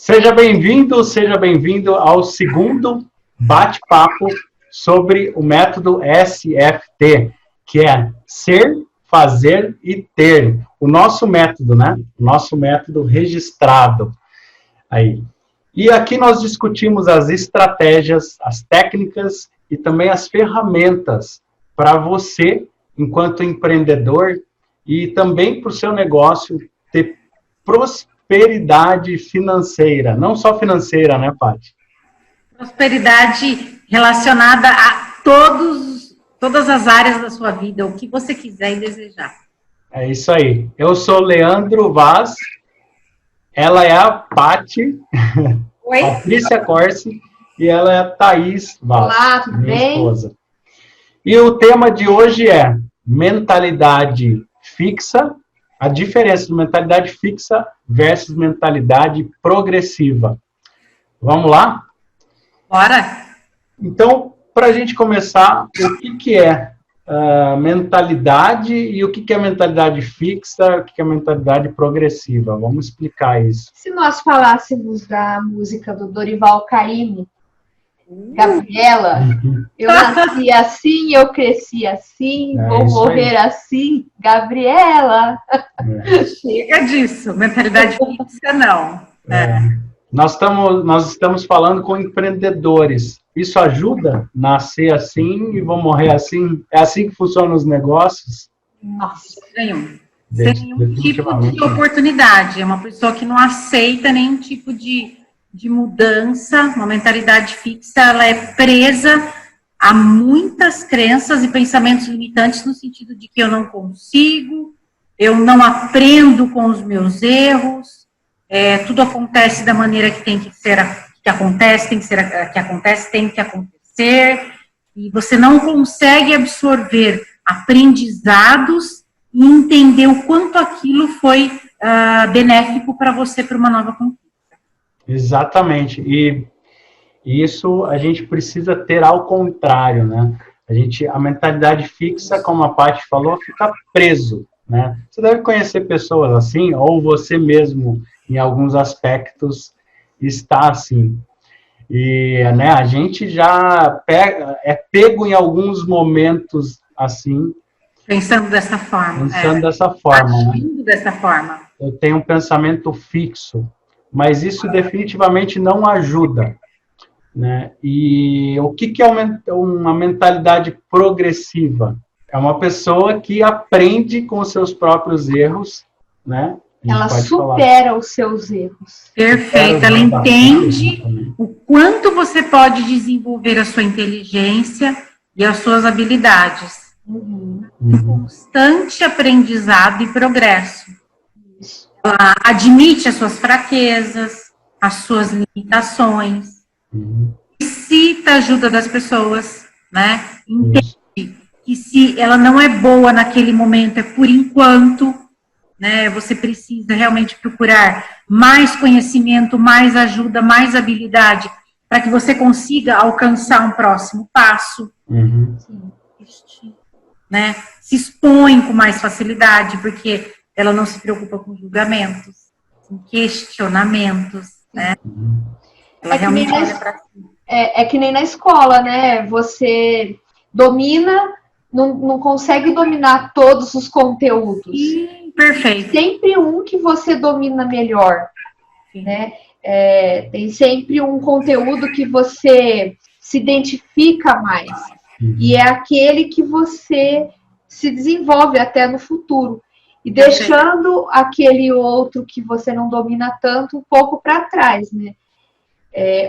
Seja bem-vindo ao segundo bate-papo sobre o método SFT, que é ser, fazer e ter. O nosso método, né? O nosso método registrado aí. E aqui nós discutimos as estratégias, as técnicas e também as ferramentas para você, enquanto empreendedor, e também para o seu negócio ter prosperidade financeira. Não só financeira, né, Paty? Prosperidade relacionada a todas as áreas da sua vida, o que você quiser e desejar. É isso aí. Eu sou Leandro Vaz, ela é a Paty, Patrícia Corsi, e ela é a Thaís Vaz, olá, tudo minha bem? esposa. E o tema de hoje é mentalidade fixa, a diferença de mentalidade fixa versus mentalidade progressiva. Vamos lá? Bora? Então, para a gente começar, o que é mentalidade e o que é mentalidade fixa, o que é mentalidade progressiva? Vamos explicar isso. Se nós falássemos da música do Dorival Caymmi, Gabriela, eu nasci assim, eu cresci assim, vou morrer assim, Gabriela. Chega disso, mentalidade fixa não. Nós estamos falando com empreendedores. Isso ajuda a nascer assim e vou morrer assim? É assim que funcionam os negócios? Nossa, sem nenhum tipo de oportunidade. É uma pessoa que não aceita nenhum tipo de mudança. Uma mentalidade fixa, ela é presa a muitas crenças e pensamentos limitantes no sentido de que eu não consigo, eu não aprendo com os meus erros, tudo acontece da maneira que tem que ser, que acontece, tem que acontecer, e você não consegue absorver aprendizados e entender o quanto aquilo foi benéfico para você para uma nova conquista. Exatamente, e isso a gente precisa ter ao contrário, né? A mentalidade fixa, como a Paty falou, fica preso, né? Você deve conhecer pessoas assim, ou você mesmo, em alguns aspectos, está assim. E, né, a gente já é pego em alguns momentos assim. Pensando dessa forma. Agindo dessa forma. Eu tenho um pensamento fixo, mas isso definitivamente não ajuda, né? E o que é uma mentalidade progressiva? É uma pessoa que aprende com os seus próprios erros, né? Ela supera os seus erros. Perfeito, ela entende o quanto você pode desenvolver a sua inteligência e as suas habilidades. Constante aprendizado e progresso. Ela admite as suas fraquezas, as suas limitações, cita a ajuda das pessoas, né? Entende que se ela não é boa naquele momento, é por enquanto, né? Você precisa realmente procurar mais conhecimento, mais ajuda, mais habilidade, para que você consiga alcançar um próximo passo. Né? Se expõe com mais facilidade, porque ela não se preocupa com julgamentos, com questionamentos, né? Ela realmente olha para si. É que nem na escola, né? Você domina, não consegue dominar todos os conteúdos. Perfeito. Sempre um que você domina melhor, né? Tem sempre um conteúdo que você se identifica mais. E é aquele que você se desenvolve até no futuro. E deixando aquele outro que você não domina tanto um pouco para trás, né?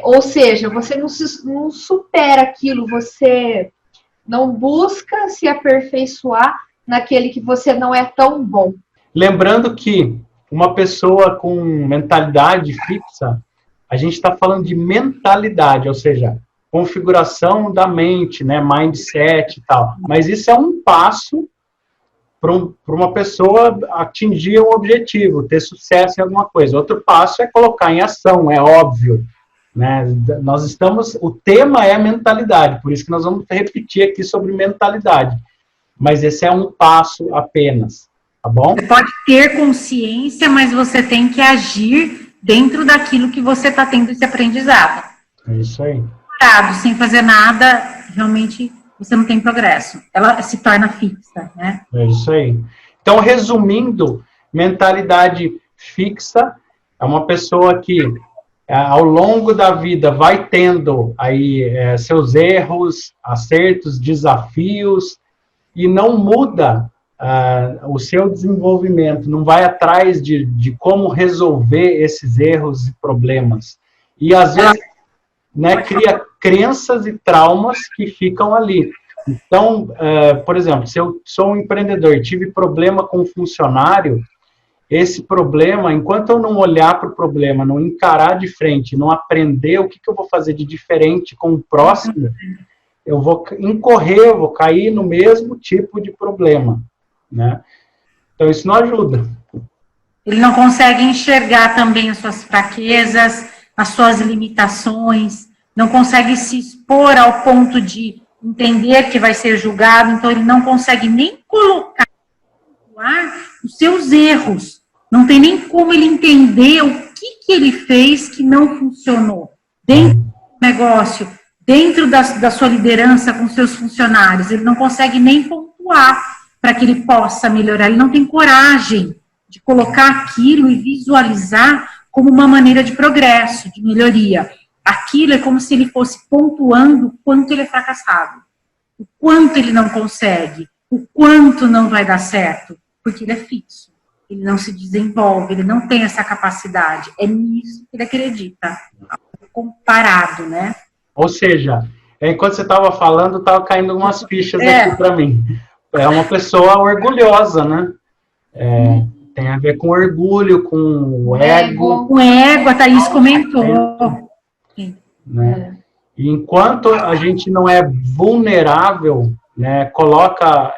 Ou seja, você não supera aquilo, você não busca se aperfeiçoar naquele que você não é tão bom. Lembrando que uma pessoa com mentalidade fixa, a gente está falando de mentalidade, ou seja, configuração da mente, né, mindset e tal. Mas isso é um passo para uma pessoa atingir um objetivo, ter sucesso em alguma coisa. Outro passo é colocar em ação, é óbvio, né? O tema é mentalidade, por isso que nós vamos repetir aqui sobre mentalidade. Mas esse é um passo apenas, tá bom? Você pode ter consciência, mas você tem que agir dentro daquilo que você está tendo esse aprendizado. É isso aí. Sem fazer nada, realmente você não tem progresso. Ela se torna fixa, né? É isso aí. Então, resumindo, mentalidade fixa é uma pessoa que, ao longo da vida, vai tendo aí seus erros, acertos, desafios, e não muda o seu desenvolvimento, não vai atrás de como resolver esses erros e problemas. E, às vezes, né, cria crenças e traumas que ficam ali. Então, por exemplo, se eu sou um empreendedor e tive problema com um funcionário, esse problema, enquanto eu não olhar para o problema, não encarar de frente, não aprender o que eu vou fazer de diferente com o próximo, eu vou incorrer, eu vou cair no mesmo tipo de problema, né? Então, isso não ajuda. Ele não consegue enxergar também as suas fraquezas, as suas limitações, não consegue se expor ao ponto de entender que vai ser julgado, então ele não consegue nem colocar os seus erros, não tem nem como ele entender o que ele fez que não funcionou dentro do negócio, dentro da sua liderança com seus funcionários, ele não consegue nem pontuar para que ele possa melhorar, ele não tem coragem de colocar aquilo e visualizar como uma maneira de progresso, de melhoria. Aquilo é como se ele fosse pontuando o quanto ele é fracassado, o quanto ele não consegue, o quanto não vai dar certo, porque ele é fixo, ele não se desenvolve, ele não tem essa capacidade, é nisso que ele acredita, comparado, né? Ou seja, enquanto você estava falando, estava caindo algumas fichas aqui para mim. É uma pessoa orgulhosa, né? Tem a ver com orgulho, com o ego. O ego, a Thaís comentou. Né? E enquanto a gente não é vulnerável, né,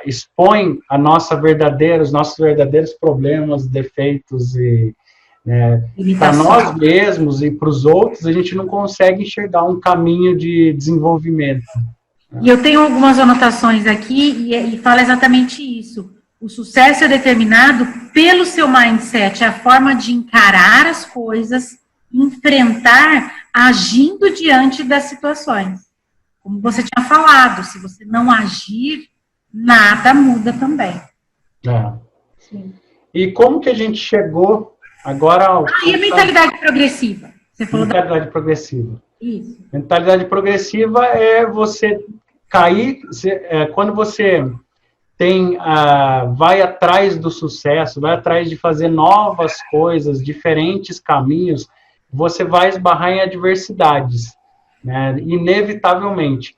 expõe os nossos verdadeiros problemas, defeitos e para nós mesmos e para os outros, a gente não consegue enxergar um caminho de desenvolvimento. E eu tenho algumas anotações aqui e fala exatamente isso. O sucesso é determinado pelo seu mindset, a forma de encarar as coisas, enfrentar, agindo diante das situações. Como você tinha falado, se você não agir, nada muda também. Sim. E como que a gente chegou agora ao... E a mentalidade progressiva? Você falou mentalidade progressiva. Isso. Mentalidade progressiva é você cair... quando você vai atrás do sucesso, vai atrás de fazer novas coisas, diferentes caminhos, você vai esbarrar em adversidades, né, inevitavelmente.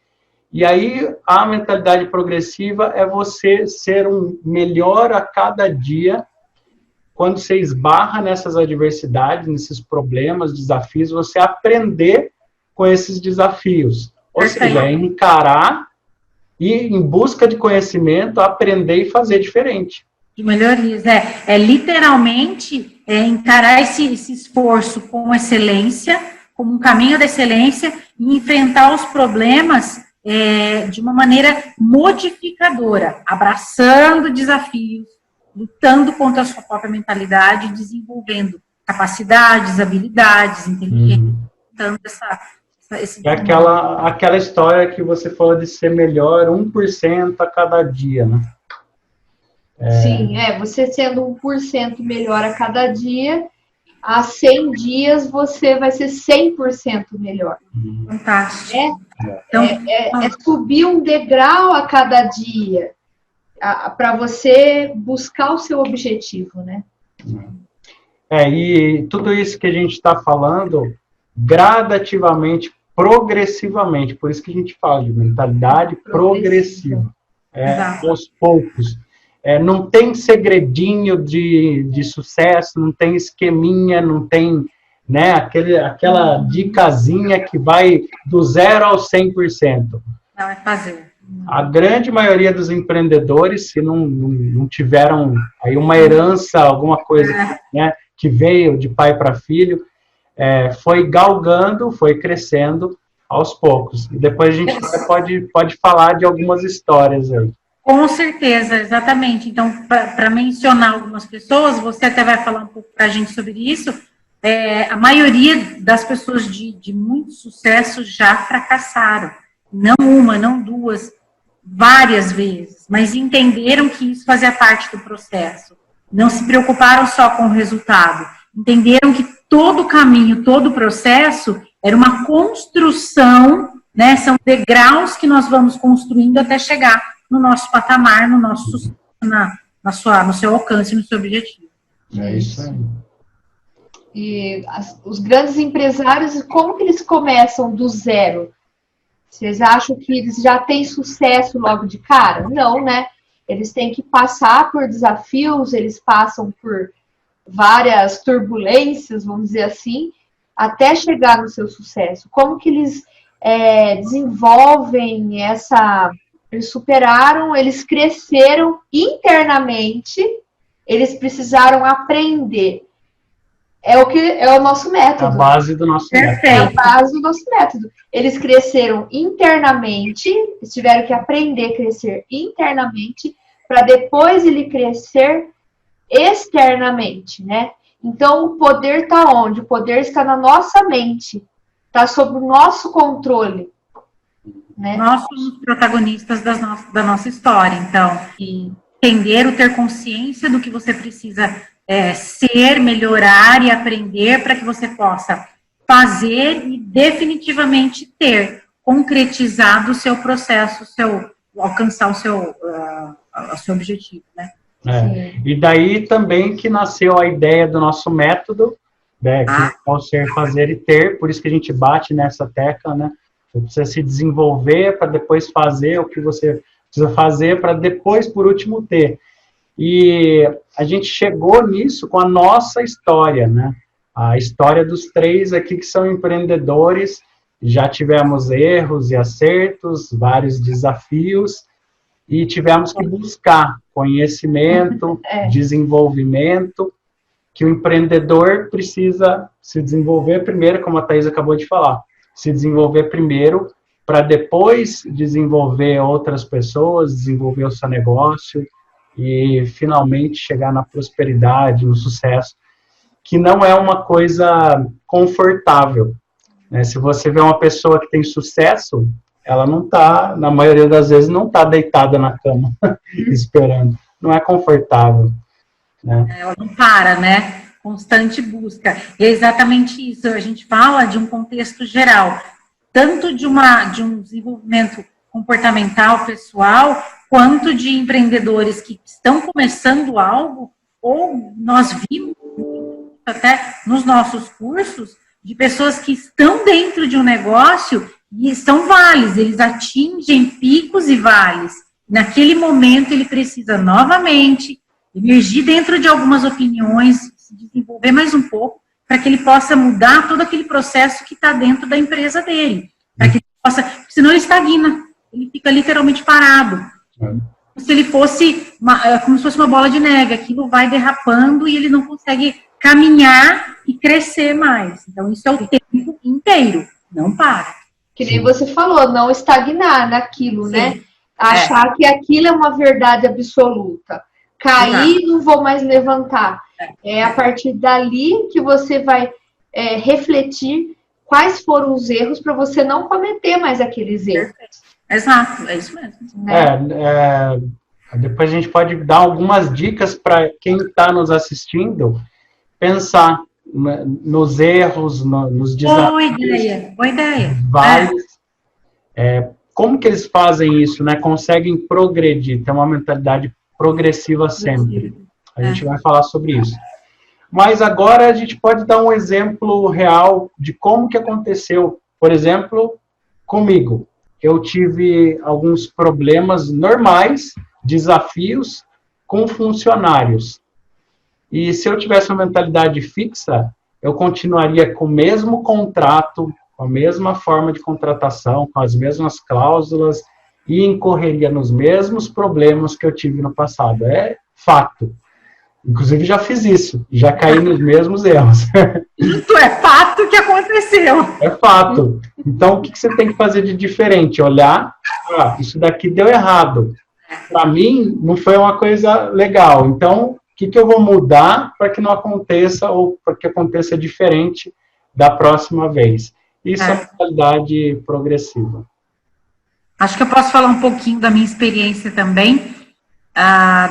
E aí, a mentalidade progressiva é você ser um melhor a cada dia. Quando você esbarra nessas adversidades, nesses problemas, desafios, você aprender com esses desafios. Ou seja, é encarar e, em busca de conhecimento, aprender e fazer diferente. De melhorias. Literalmente encarar esse esforço com excelência, como um caminho da excelência, e enfrentar os problemas de uma maneira modificadora, abraçando desafios, lutando contra a sua própria mentalidade, desenvolvendo capacidades, habilidades, inteligência, esse aquela história que você falou de ser melhor 1% a cada dia, né? Sim, você sendo 1% melhor a cada dia, há 100 dias você vai ser 100% melhor. Fantástico. É subir um degrau a cada dia para você buscar o seu objetivo, né? E tudo isso que a gente está falando, gradativamente, progressivamente, por isso que a gente fala de mentalidade progressiva. Aos poucos. Não tem segredinho de sucesso, não tem esqueminha, não tem, né, aquela dicasinha que vai do 0 ao 100%. Não, é fazer. A grande maioria dos empreendedores, se não tiveram aí uma herança, alguma coisa né, que veio de pai para filho, foi galgando, foi crescendo aos poucos. E depois a gente pode falar de algumas histórias aí. Com certeza, exatamente. Então, para mencionar algumas pessoas, você até vai falar um pouco para a gente sobre isso, a maioria das pessoas de muito sucesso já fracassaram. Não uma, não duas, várias vezes, mas entenderam que isso fazia parte do processo. Não se preocuparam só com o resultado. Entenderam que todo o caminho, todo o processo era uma construção, né? São degraus que nós vamos construindo até chegar no nosso patamar, no nosso sucesso, no seu alcance, no seu objetivo. É isso aí. E os grandes empresários, como que eles começam do zero? Vocês acham que eles já têm sucesso logo de cara? Não, né? Eles têm que passar por desafios, eles passam por várias turbulências, vamos dizer assim, até chegar no seu sucesso. Como que eles desenvolvem essa... Eles superaram, eles cresceram internamente, eles precisaram aprender. É o nosso método. A base do nosso método. É a base do nosso método. Eles cresceram internamente, eles tiveram que aprender a crescer internamente, para depois ele crescer externamente, né? Então, o poder está onde? O poder está na nossa mente, está sob o nosso controle. Né? Nós somos protagonistas da nossa história, então, entender, ter consciência do que você precisa ser, melhorar e aprender para que você possa fazer e definitivamente ter concretizado o seu processo, alcançar o seu objetivo, né? E daí também que nasceu a ideia do nosso método, né, que é o ser, fazer e ter, por isso que a gente bate nessa tecla, né? Você precisa se desenvolver para depois fazer o que você precisa fazer para depois, por último, ter. E a gente chegou nisso com a nossa história, né? A história dos três aqui que são empreendedores, já tivemos erros e acertos, vários desafios, e tivemos que buscar conhecimento, desenvolvimento, que o empreendedor precisa se desenvolver primeiro, como a Thaís acabou de falar, se desenvolver primeiro, para depois desenvolver outras pessoas, desenvolver o seu negócio e finalmente chegar na prosperidade, no sucesso, que não é uma coisa confortável, né? Se você vê uma pessoa que tem sucesso, ela não está, na maioria das vezes, não está deitada na cama esperando, não é confortável, né? Ela não para, né? Constante busca. E é exatamente isso. A gente fala de um contexto geral, tanto de um desenvolvimento comportamental, pessoal, quanto de empreendedores que estão começando algo, ou nós vimos até nos nossos cursos, de pessoas que estão dentro de um negócio e são vales, eles atingem picos e vales. Naquele momento ele precisa novamente emergir dentro de algumas opiniões, se desenvolver mais um pouco, para que ele possa mudar todo aquele processo que está dentro da empresa dele. Para que ele possa, senão ele estagna, ele fica literalmente parado. Se ele fosse, como se fosse uma bola de neve, aquilo vai derrapando e ele não consegue caminhar e crescer mais. Então, isso é o tempo inteiro, não para. Que nem você falou, não estagnar naquilo, né? Achar que aquilo é uma verdade absoluta. Cair, não vou mais levantar. É a partir dali que você vai refletir quais foram os erros para você não cometer mais aqueles erros. Exato, é isso mesmo. Depois a gente pode dar algumas dicas para quem está nos assistindo pensar nos erros, nos desafios. Boa ideia. Vários. Como que eles fazem isso, né? Conseguem progredir, ter uma mentalidade progressiva sempre. A gente vai falar sobre isso. Mas agora a gente pode dar um exemplo real de como que aconteceu. Por exemplo, comigo. Eu tive alguns problemas normais, desafios com funcionários. E se eu tivesse uma mentalidade fixa, eu continuaria com o mesmo contrato, com a mesma forma de contratação, com as mesmas cláusulas e incorreria nos mesmos problemas que eu tive no passado. É fato. Inclusive, já fiz isso. Já caí nos mesmos erros. Isso é fato que aconteceu. É fato. Então, o que você tem que fazer de diferente? Olhar, isso daqui deu errado. Para mim, não foi uma coisa legal. Então, o que eu vou mudar para que não aconteça ou para que aconteça diferente da próxima vez. Isso é uma mentalidade progressiva. Acho que eu posso falar um pouquinho da minha experiência também,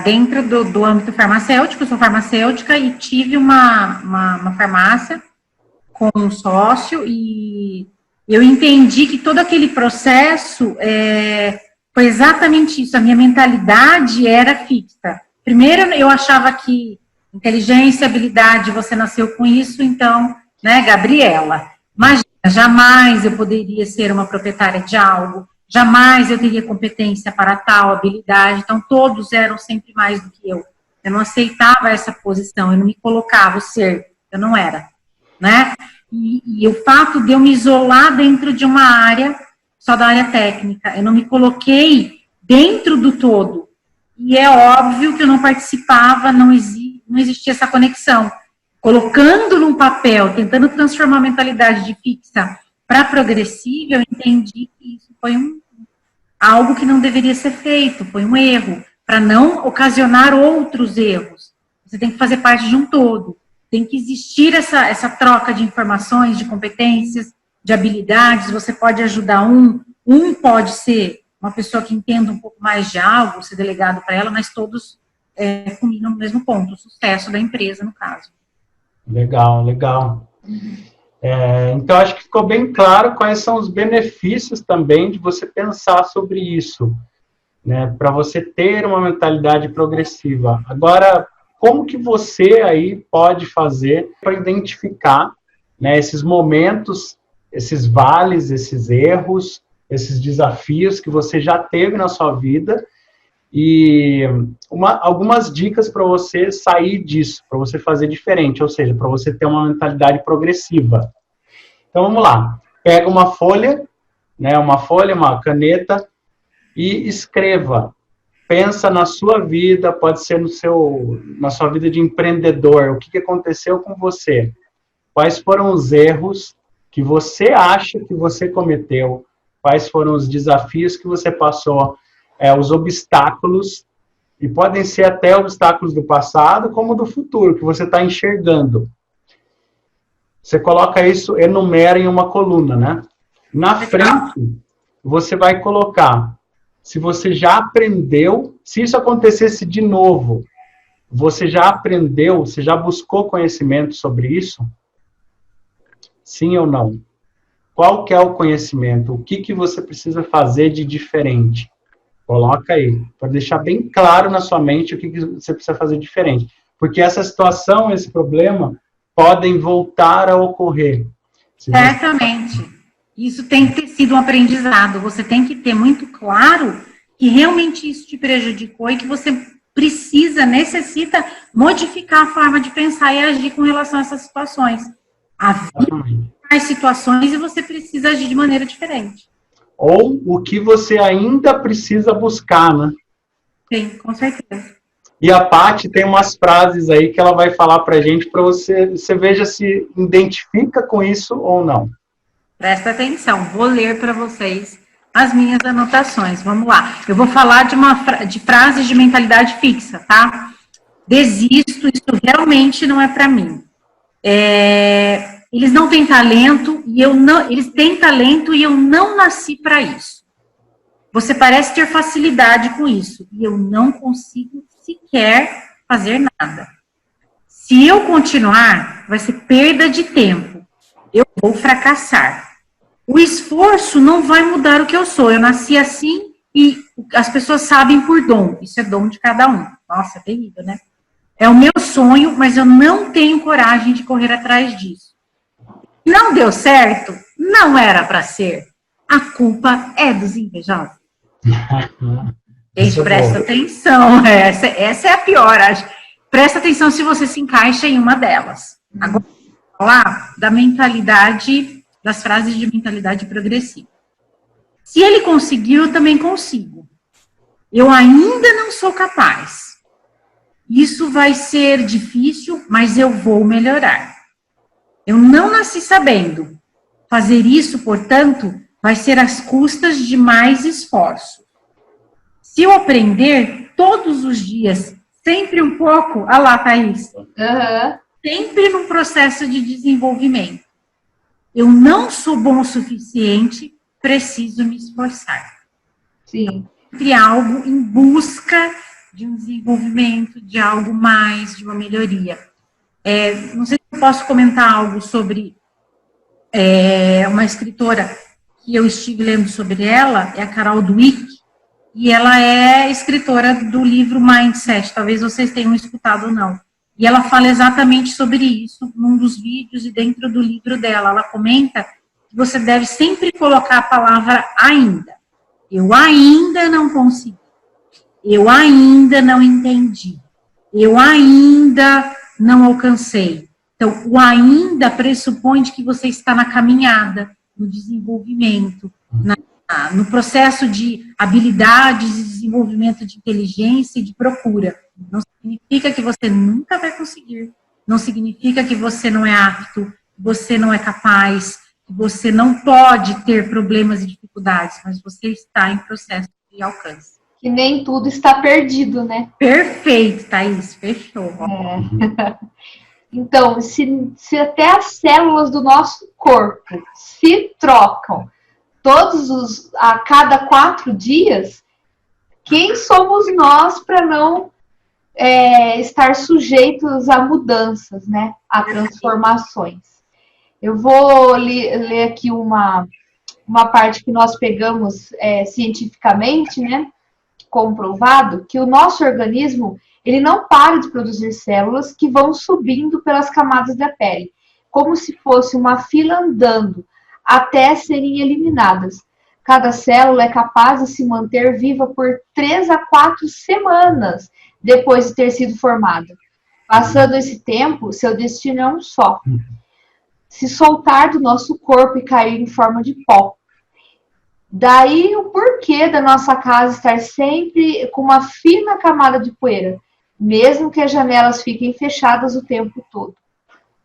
dentro do âmbito farmacêutico. Eu sou farmacêutica e tive uma farmácia com um sócio, e eu entendi que todo aquele processo foi exatamente isso. A minha mentalidade era fixa. Primeiro, eu achava que inteligência, habilidade, você nasceu com isso, então, né, Gabriela, imagina, jamais eu poderia ser uma proprietária de algo, jamais eu teria competência para tal habilidade, então todos eram sempre mais do que eu. Eu não aceitava essa posição, eu não me colocava o ser, eu não era, né? E o fato de eu me isolar dentro de uma área, só da área técnica, eu não me coloquei dentro do todo. E é óbvio que eu não participava, não existia essa conexão. Colocando num papel, tentando transformar a mentalidade de fixa para progressiva, eu entendi que isso foi algo que não deveria ser feito, foi um erro, para não ocasionar outros erros. Você tem que fazer parte de um todo. Tem que existir essa troca de informações, de competências, de habilidades. Você pode ajudar um pode ser uma pessoa que entenda um pouco mais de algo, ser delegado para ela, mas todos culminam no mesmo ponto, o sucesso da empresa, no caso. Legal, legal. Então, acho que ficou bem claro quais são os benefícios também de você pensar sobre isso, né, para você ter uma mentalidade progressiva. Agora, como que você aí pode fazer para identificar, né, esses momentos, esses vales, esses erros, esses desafios que você já teve na sua vida e algumas dicas para você sair disso, para você fazer diferente, ou seja, para você ter uma mentalidade progressiva. Então, vamos lá. Pega uma folha, né, uma caneta e escreva. Pensa na sua vida, pode ser na sua vida de empreendedor, o que aconteceu com você? Quais foram os erros que você acha que você cometeu? Quais foram os desafios que você passou? Os obstáculos, e podem ser até obstáculos do passado, como do futuro, que você está enxergando. Você coloca isso, enumera em uma coluna, né? Na frente, você vai colocar, se você já aprendeu, se isso acontecesse de novo, você já aprendeu, você já buscou conhecimento sobre isso? Sim ou não? Qual que é o conhecimento? O que você precisa fazer de diferente? Coloca aí, para deixar bem claro na sua mente o que você precisa fazer diferente. Porque essa situação, esse problema, podem voltar a ocorrer. Certamente. Isso tem que ter sido um aprendizado. Você tem que ter muito claro que realmente isso te prejudicou e que você necessita modificar a forma de pensar e agir com relação a essas situações. Havia mais situações e você precisa agir de maneira diferente. Ou o que você ainda precisa buscar, né? Sim, com certeza. E a Paty tem umas frases aí que ela vai falar pra gente, para você veja se identifica com isso ou não. Presta atenção, vou ler para vocês as minhas anotações. Vamos lá. Eu vou falar de frases de mentalidade fixa, tá? Desisto, isso realmente não é para mim. Eles não têm talento eles têm talento e eu não nasci para isso. Você parece ter facilidade com isso e eu não consigo sequer fazer nada. Se eu continuar, vai ser perda de tempo. Eu vou fracassar. O esforço não vai mudar o que eu sou. Eu nasci assim e as pessoas sabem por dom. Isso é dom de cada um. Nossa, é terrível, né? É o meu sonho, mas eu não tenho coragem de correr atrás disso. Não deu certo? Não era para ser. A culpa é dos invejosos. Gente, presta atenção. Essa é a pior, acho. Presta atenção se você se encaixa em uma delas. Agora, vou falar da mentalidade, das frases de mentalidade progressiva. Se ele conseguiu, eu também consigo. Eu ainda não sou capaz. Isso vai ser difícil, mas eu vou melhorar. Eu não nasci sabendo. Fazer isso, portanto, vai ser às custas de mais esforço. Se eu aprender todos os dias sempre um pouco, olha lá, Thaís, Uhum. sempre num processo de desenvolvimento. Eu não sou bom o suficiente, preciso me esforçar. Sim. Sempre algo em busca de um desenvolvimento, de algo mais, de uma melhoria. Não sei se eu posso comentar algo sobre uma escritora que eu estive lendo sobre ela, é a Carol Dweck, e ela é escritora do livro Mindset, talvez vocês tenham escutado ou não. E ela fala exatamente sobre isso num dos vídeos e dentro do livro dela. Ela comenta que você deve sempre colocar a palavra ainda. Eu ainda não consegui. Eu ainda não entendi. Eu ainda não alcancei. Então, o ainda pressupõe que você está na caminhada, no desenvolvimento, no processo de habilidades e desenvolvimento de inteligência e de procura. Não significa que você nunca vai conseguir. Não significa que você não é apto, que você não é capaz, que você não pode ter problemas e dificuldades, mas você está em processo de alcance. Que nem tudo está perdido, né? Perfeito, Thaís, fechou. Então, se até as células do nosso corpo se trocam a cada 4 dias, quem somos nós para não estar sujeitos a mudanças, né? A transformações. Eu vou ler aqui uma parte que nós pegamos cientificamente, né? Comprovado, que o nosso organismo, ele não para de produzir células que vão subindo pelas camadas da pele, como se fosse uma fila andando, até serem eliminadas. Cada célula é capaz de se manter viva por 3 a 4 semanas depois de ter sido formada. Passando esse tempo, seu destino é um só: se soltar do nosso corpo e cair em forma de pó. Daí o porquê da nossa casa estar sempre com uma fina camada de poeira, mesmo que as janelas fiquem fechadas o tempo todo.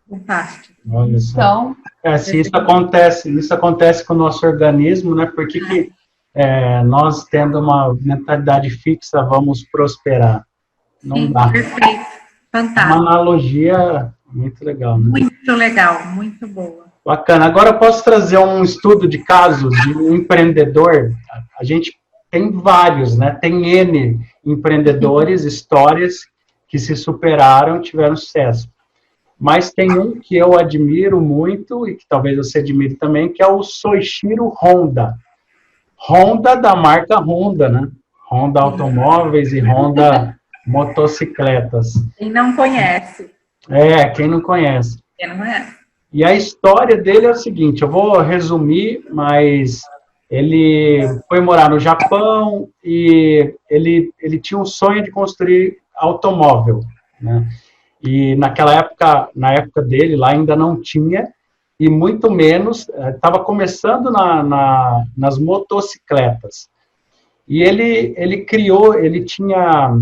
Fantástico. Olha só. Então, se isso acontece com o nosso organismo, né? Por que nós, tendo uma mentalidade fixa, vamos prosperar? Não dá. Perfeito. Fantástico. Uma analogia muito legal, né? Muito legal, muito boa. Bacana. Agora eu posso trazer um estudo de casos de um empreendedor. A gente tem vários, né? Tem N empreendedores, histórias que se superaram, tiveram sucesso. Mas tem um que eu admiro muito, e que talvez você admire também, que é o Soichiro Honda. Honda da marca Honda, né? Honda Automóveis e Honda Motocicletas. Quem não conhece. Quem não conhece. Quem não conhece. E a história dele é o seguinte, eu vou resumir, mas ele foi morar no Japão e ele tinha um sonho de construir automóvel, né? E naquela época, na época dele, lá ainda não tinha, e muito menos, estava começando nas motocicletas. E ele tinha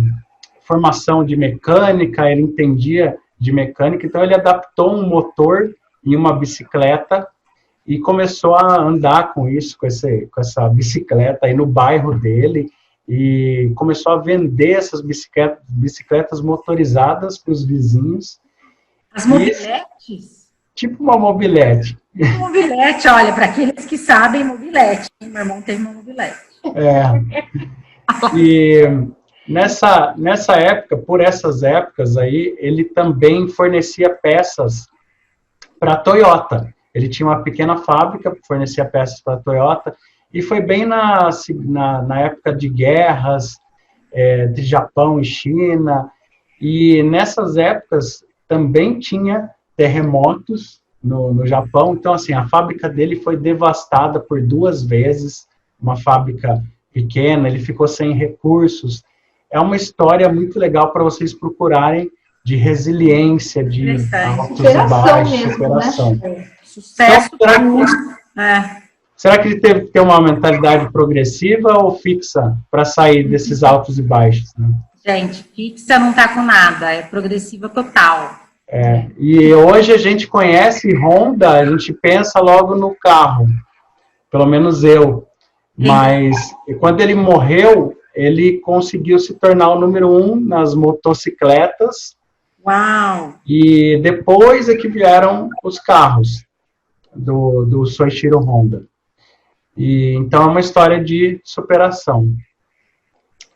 formação de mecânica, ele entendia de mecânica, então ele adaptou um motor em uma bicicleta e começou a andar com essa bicicleta aí no bairro dele, e começou a vender essas bicicletas motorizadas para os vizinhos. As mobiletes? Tipo uma mobilete. Mobilete, olha, para aqueles que sabem, mobilete. Meu irmão tem uma mobilete. E nessa época, por essas épocas aí, ele também fornecia peças para a Toyota. Ele tinha uma pequena fábrica, fornecia peças para a Toyota, e foi bem na época de guerras, de Japão e China, e nessas épocas também tinha terremotos no Japão, então assim, a fábrica dele foi devastada por 2 vezes, uma fábrica pequena, ele ficou sem recursos. É uma história muito legal para vocês procurarem, de resiliência, de altos e baixos, superação. Né? Sucesso. Então, será que ele teve que ter uma mentalidade progressiva ou fixa para sair desses altos e baixos? Né? Gente, fixa não está com nada, é progressiva total. E hoje a gente conhece Honda, a gente pensa logo no carro, pelo menos eu. Mas quando ele morreu, ele conseguiu se tornar o número 1 nas motocicletas. Uau! E depois é que vieram os carros do Soichiro Honda. E, então, é uma história de superação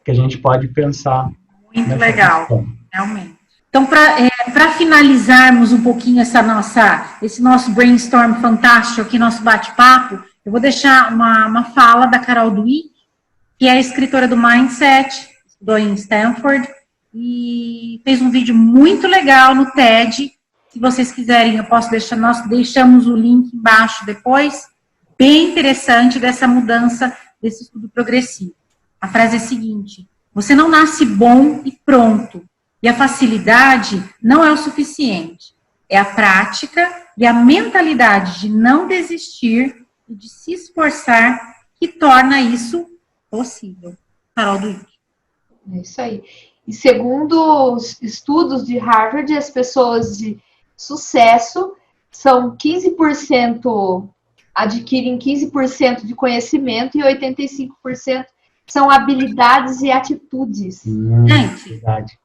que a gente pode pensar. Muito legal, questão. Realmente. Então, para finalizarmos um pouquinho esse nosso brainstorm fantástico aqui, nosso bate-papo, eu vou deixar uma fala da Carol Dweck, que é a escritora do Mindset, estudou em Stanford, e fez um vídeo muito legal no TED. Se vocês quiserem, eu posso deixar, nós deixamos o link embaixo depois, bem interessante dessa mudança desse estudo progressivo. A frase é a seguinte: você não nasce bom e pronto, e a facilidade não é o suficiente. É a prática e a mentalidade de não desistir e de se esforçar que torna isso possível. Carol Dweck. É isso aí. E segundo os estudos de Harvard, as pessoas de sucesso são 15%, adquirem 15% de conhecimento e 85% são habilidades e atitudes. Verdade.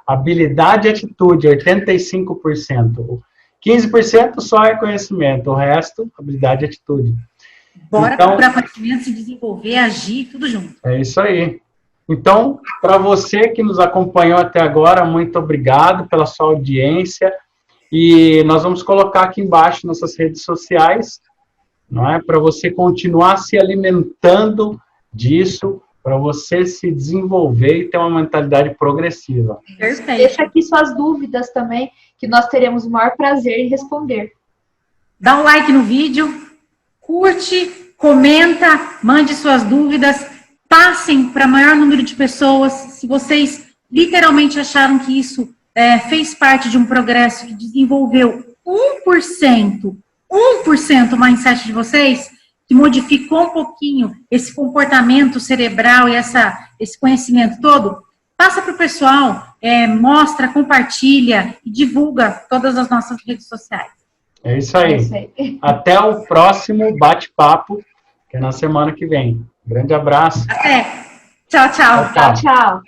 Habilidade e atitude, 85%. 15% só é conhecimento, o resto, habilidade e atitude. Bora procurar conhecimento, se desenvolver, agir, tudo junto. É isso aí. Então, para você que nos acompanhou até agora, muito obrigado pela sua audiência. E nós vamos colocar aqui embaixo nossas redes sociais, não é? Para você continuar se alimentando disso, para você se desenvolver e ter uma mentalidade progressiva. Perfeito. Deixa aqui suas dúvidas também, que nós teremos o maior prazer em responder. Dá um like no vídeo, curte, comenta, mande suas dúvidas, passem para o maior número de pessoas. Se vocês literalmente acharam que isso fez parte de um progresso que desenvolveu 1% o mindset de vocês, que modificou um pouquinho esse comportamento cerebral e esse conhecimento todo, passa para o pessoal, mostra, compartilha e divulga todas as nossas redes sociais. É isso aí. Até o próximo bate-papo, que é na semana que vem. Grande abraço. Até. Tchau, tchau. Tchau, tchau.